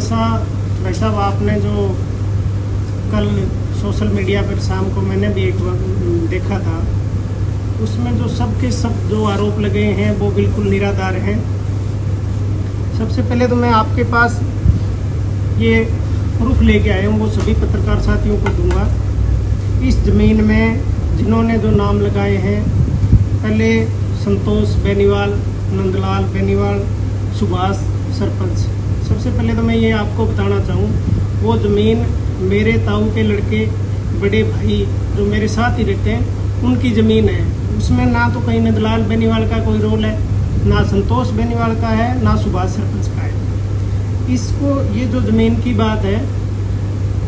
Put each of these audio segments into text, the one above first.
जैसा भाई साहब आपने जो कल सोशल मीडिया पर शाम को मैंने भी एक बार देखा था, उसमें जो सबके सब जो आरोप लगे हैं वो बिल्कुल निराधार हैं। सबसे पहले तो मैं आपके पास ये प्रूफ लेके आया हूँ, वो सभी पत्रकार साथियों को दूंगा। इस ज़मीन में जिन्होंने जो नाम लगाए हैं, पहले संतोष बेनीवाल, नंदलाल बेनीवाल, सुभाष सरपंच। सबसे पहले तो मैं ये आपको बताना चाहूँ, वो ज़मीन मेरे ताऊ के लड़के बड़े भाई जो मेरे साथ ही रहते हैं उनकी ज़मीन है। उसमें ना तो कहीं नंदलाल बेनीवाल का कोई रोल है, ना संतोष बेनीवाल का है, ना सुभाष सरपंच का है। इसको ये जो ज़मीन की बात है,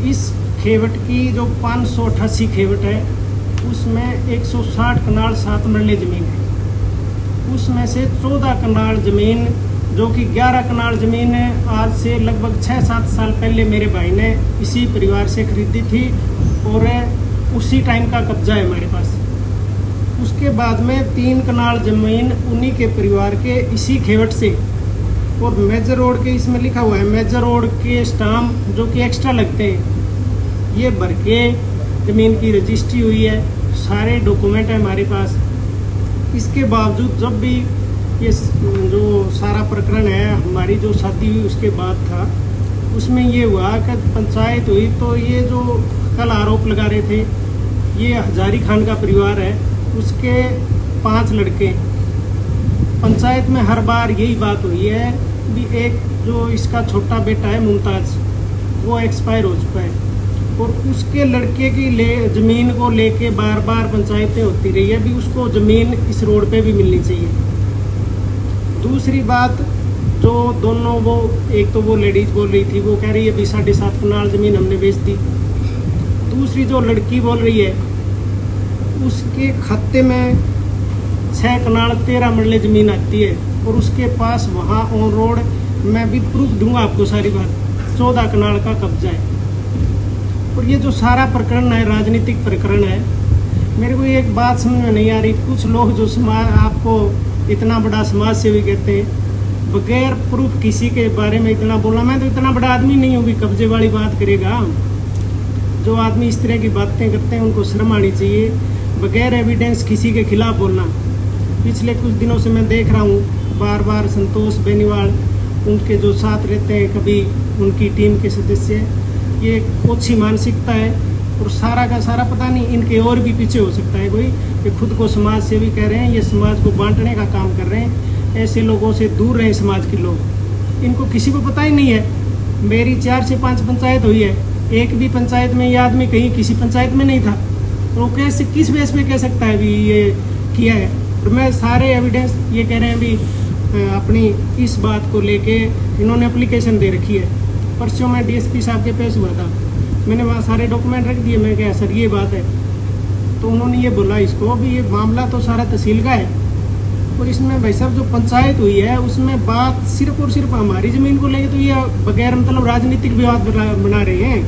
इस खेवट की जो 588 खेवट है, उसमें 160 कनाल 7 मरले ज़मीन है। उसमें से 14 कनाल ज़मीन जो कि 11 कनाल ज़मीन आज से लगभग 6-7 साल पहले मेरे भाई ने इसी परिवार से खरीदी थी और उसी टाइम का कब्जा है हमारे पास। उसके बाद में 3 कनाल ज़मीन उन्हीं के परिवार के इसी खेवट से, और मेजर रोड के इसमें लिखा हुआ है, मेजर रोड के स्टाम्प जो कि एक्स्ट्रा लगते हैं, ये भर के ज़मीन की रजिस्ट्री हुई है, सारे डॉक्यूमेंट है हमारे पास। इसके बावजूद जब भी ये जो सारा प्रकरण है, हमारी जो शादी हुई उसके बाद था, उसमें ये हुआ कि पंचायत हुई तो ये जो कल आरोप लगा रहे थे, ये हजारी खान का परिवार है, उसके 5 लड़के। पंचायत में हर बार यही बात हुई है भी एक जो इसका छोटा बेटा है मुमताज़, वो एक्सपायर हो चुका है और उसके लड़के की ज़मीन को लेके बार बार पंचायतें होती रही है भी उसको ज़मीन इस रोड पे भी मिलनी चाहिए। दूसरी बात जो दोनों वो, एक तो वो लेडीज़ बोल रही थी, वो कह रही है भी 7.5 कनाल ज़मीन हमने बेच दी। दूसरी जो लड़की बोल रही है, उसके खाते में 6 कनाल 13 मरले ज़मीन आती है और उसके पास वहाँ ऑन रोड, मैं भी प्रूफ दूंगा आपको सारी बात, 14 कनाल का कब्जा है। और ये जो सारा प्रकरण है राजनीतिक प्रकरण है। मेरे को एक बात समझ में नहीं आ रही, कुछ लोग जो समाज आपको इतना बड़ा समाज सेवी कहते हैं, बगैर प्रूफ किसी के बारे में इतना बोला। मैं तो इतना बड़ा आदमी नहीं हूँ भी कब्जे वाली बात करेगा। जो आदमी इस तरह की बातें करते हैं उनको शर्म आनी चाहिए, बगैर एविडेंस किसी के खिलाफ बोलना। पिछले कुछ दिनों से मैं देख रहा हूँ बार बार संतोष बेनीवाल, उनके जो साथ रहते हैं कभी उनकी टीम के सदस्य, ये ओछी मानसिकता है और सारा का सारा पता नहीं इनके और भी पीछे हो सकता है कोई, ये खुद को समाज सेवी कह रहे हैं, ये समाज को बांटने का काम कर रहे हैं। ऐसे लोगों से दूर रहें समाज के लोग, इनको किसी को पता ही नहीं है। मेरी 4 से 5 पंचायत हुई है, एक भी पंचायत में ये आदमी कहीं किसी पंचायत में नहीं था, तो कैसे किस बेस पे कह सकता है भी ये किया है। और मैं सारे एविडेंस ये कह रहे हैं भी अपनी इस बात को लेके इन्होंने एप्लीकेशन दे रखी है। परसों में DSP साहब के पेश हुआ था, मैंने वहाँ सारे डॉक्यूमेंट रख दिए। मैं क्या सर ये बात है, तो उन्होंने ये बोला इसको भी ये मामला तो सारा तहसील का है और इसमें भाई साहब जो पंचायत हुई है उसमें बात सिर्फ और सिर्फ हमारी ज़मीन को लेके, तो ये बगैर मतलब राजनीतिक विवाद बना रहे हैं।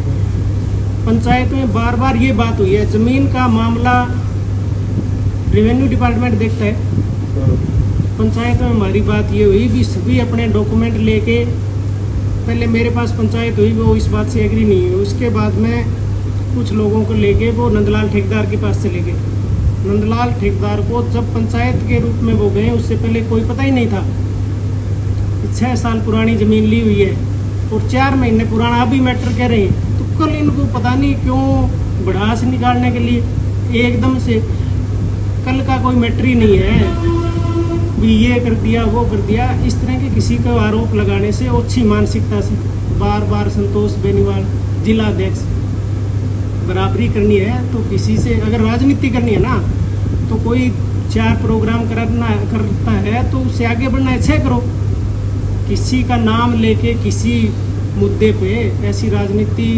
पंचायत में बार बार ये बात हुई है, ज़मीन का मामला रेवेन्यू डिपार्टमेंट देखता है, पंचायत में हमारी बात ये हुई भी सभी अपने डॉक्यूमेंट लेके, पहले मेरे पास पंचायत हुई वो इस बात से एग्री नहीं हुई, उसके बाद में कुछ लोगों को लेके वो नंदलाल ठेकेदार के पास चले गए। नंदलाल ठेकेदार को जब पंचायत के रूप में वो गए, उससे पहले कोई पता ही नहीं था। 6 साल पुरानी ज़मीन ली हुई है और 4 महीने पुराना अभी मैटर कह रहे हैं, तो कल इनको पता नहीं क्यों भड़ास निकालने के लिए एकदम से, कल का कोई मैटर ही नहीं है भी ये कर दिया वो कर दिया। इस तरह के किसी को आरोप लगाने से, अच्छी मानसिकता से बार बार संतोष बेनीवाल जिला अध्यक्ष, बराबरी करनी है तो किसी से, अगर राजनीति करनी है ना तो कोई 4 प्रोग्राम करता है तो उससे आगे बढ़ना अच्छा करो। किसी का नाम लेके किसी मुद्दे पे ऐसी राजनीति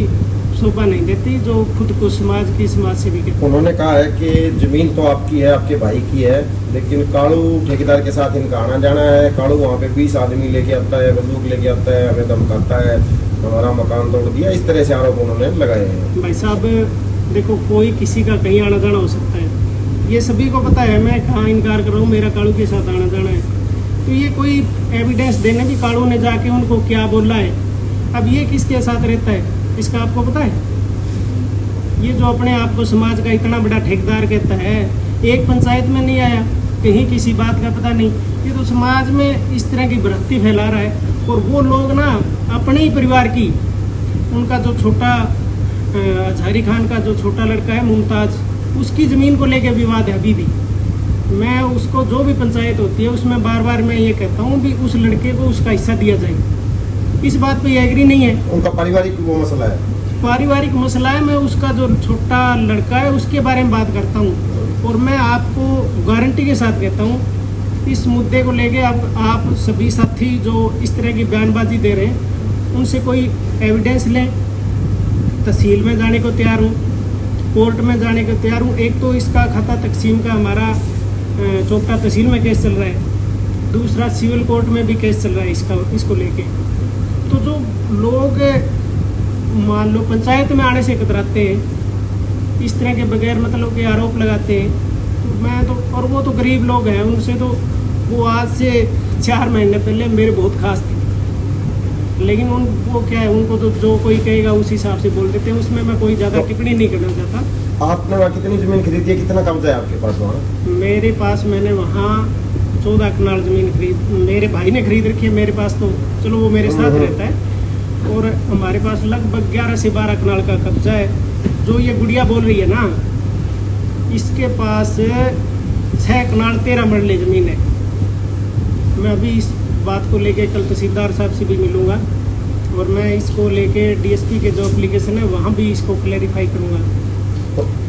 शोभा नहीं देती जो खुद को समाज सेवी कहते। उन्होंने कहा है कि जमीन तो आपकी है, आपके भाई की है, लेकिन कालू ठेकेदार के साथ इनका आना जाना है। कालू वहाँ पे 20 आदमी लेके आता है, बंदूक लेके आता है, हमें धमकाता है, हमारा मकान तोड़ दिया, इस तरह से आरोप उन्होंने लगाए हैं। भाई साहब देखो, कोई किसी का कहीं आना जाना हो सकता है, ये सभी को पता है। मैं कहाँ इनकार कर रहा हूँ, मेरा कालू के साथ आना जाना है। तो ये कोई एविडेंस देने भी, कालू ने जाके उनको क्या बोला है अब ये किसके साथ रहता है इसका आपको पता है? ये जो अपने आप को समाज का इतना बड़ा ठेकेदार कहता है, एक पंचायत में नहीं आया, कहीं किसी बात का पता नहीं, ये तो समाज में इस तरह की भ्रांति फैला रहा है। और वो लोग ना अपने ही परिवार की, उनका जो छोटा अजहरी खान का जो छोटा लड़का है मुमताज, उसकी ज़मीन को लेके विवाद है अभी भी। मैं उसको जो भी पंचायत होती है उसमें बार बार मैं ये कहता हूँ भी उस लड़के को उसका हिस्सा दिया जाए, इस बात पे ये एग्री नहीं है। उनका पारिवारिक वो मसला है, पारिवारिक मसला है, मैं उसका जो छोटा लड़का है उसके बारे में बात करता हूँ। और मैं आपको गारंटी के साथ कहता हूँ इस मुद्दे को लेके अब आप सभी साथी जो इस तरह की बयानबाजी दे रहे हैं उनसे कोई एविडेंस लें। तहसील में जाने को तैयार हूँ, कोर्ट में जाने को तैयार हूँ। एक तो इसका खाता तकसीम का हमारा चौथा तहसील में केस चल रहा है, दूसरा सिविल कोर्ट में भी केस चल रहा है इसको लेके। तो जो लोग मान लो पंचायत में आने से कतराते हैं, इस तरह के बगैर मतलब के आरोप लगाते हैं, तो मैं तो, और वो तो गरीब लोग हैं, उनसे तो वो आज से 4 महीने पहले मेरे बहुत खास थे, लेकिन वो क्या है, उनको तो जो कोई कहेगा उस हिसाब से बोल देते हैं, उसमें मैं कोई ज़्यादा टिप्पणी नहीं करना चाहता। आपने वहाँ कितनी जमीन खरीदी है, कितना कब्जा है आपके पास वहाँ? मेरे पास मैंने वहाँ 14 कनाल ज़मीन मेरे भाई ने खरीद रखी है। मेरे पास तो चलो वो मेरे साथ रहता है, और हमारे पास लगभग 11 से 12 कनाल का कब्जा है। जो ये गुड़िया बोल रही है ना, इसके पास 6 कनाल 13 मरले ज़मीन है। मैं अभी इस बात को लेके कल तहसीलदार साहब से भी मिलूँगा, और मैं इसको लेके डीएसपी के जो एप्लीकेशन है वहाँ भी इसको क्लैरिफाई करूँगा।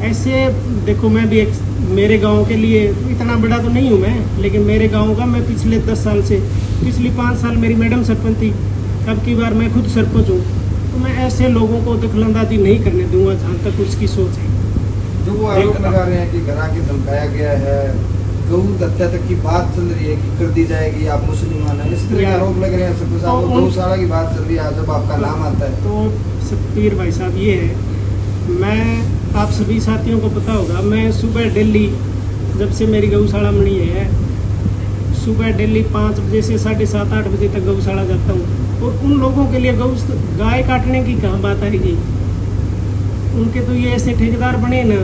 ऐसे देखो, मैं भी मेरे गांव के लिए इतना बड़ा तो नहीं हूँ मैं, लेकिन मेरे गांव का मैं पिछले 10 साल से, पिछली 5 साल मेरी मैडम सरपंच थी, अब की बार मैं खुद सरपंच हूँ, तो मैं ऐसे लोगों को दखलंदाजी नहीं करने दूंगा जहाँ तक उसकी सोच है। जो वो आरोप लगा रहे हैं कि घर आके धमकाया गया है, गऊ हत्या तक की बात चल रही है कि कर दी जाएगी, आप मुसलमान हैं, इस तरह के आरोप लग रहे हैं सरपंच साहब। गौशाला की बात चल रही है जब आपका नाम आता है। तो सतबीर भाई साहब, ये है, मैं आप सभी साथियों को पता होगा, मैं सुबह दिल्ली, जब से मेरी गौशाला बनी है, सुबह दिल्ली 5 बजे से 7:30-8 बजे तक गौशाला जाता हूँ। और उन लोगों के लिए गाय काटने की कहाँ बात आएगी? उनके तो ये ऐसे ठेकेदार बने ना,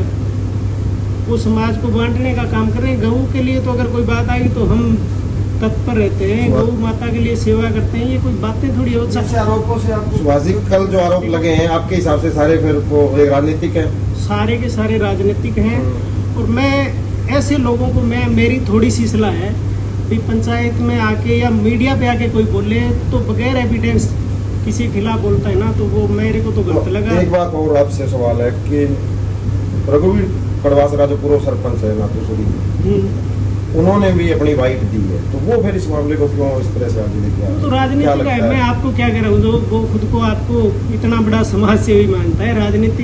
वो समाज को बांटने का काम कर रहे हैं। गऊ के लिए तो अगर कोई बात आएगी तो हम तत्पर रहते हैं, गौ माता के लिए सेवा करते हैं, ये कोई बातें थोड़ी हो सकती है। आरोपों से आपको सुभाषिक कल जो आरोप लगे हैं आपके हिसाब से सारे फिर वो एक राजनीतिक है? सारे के सारे राजनीतिक हैं। और मैं ऐसे लोगों को, मेरी थोड़ी सी सलाह है कि पंचायत में आके या मीडिया पे आके कोई बोले तो बगैर एविडेंस किसी के खिलाफ बोलता है ना, तो वो मेरे को तो गलत लगा। एक बात और आपसे सवाल है कि रघुवीर कड़वासरा जो पूर्व सरपंच है नाथूसुरी, उन्होंने भी अपनी वाइट दी है, तो वो फिर इस मामले को क्यों इस तरह से आगे लेके आए? वो तो राजनीतिक है। मैं आपको क्या कह रहा हूँ, जो वो खुद को आपको इतना बड़ा समाज सेवी मानता है, राजनीतिक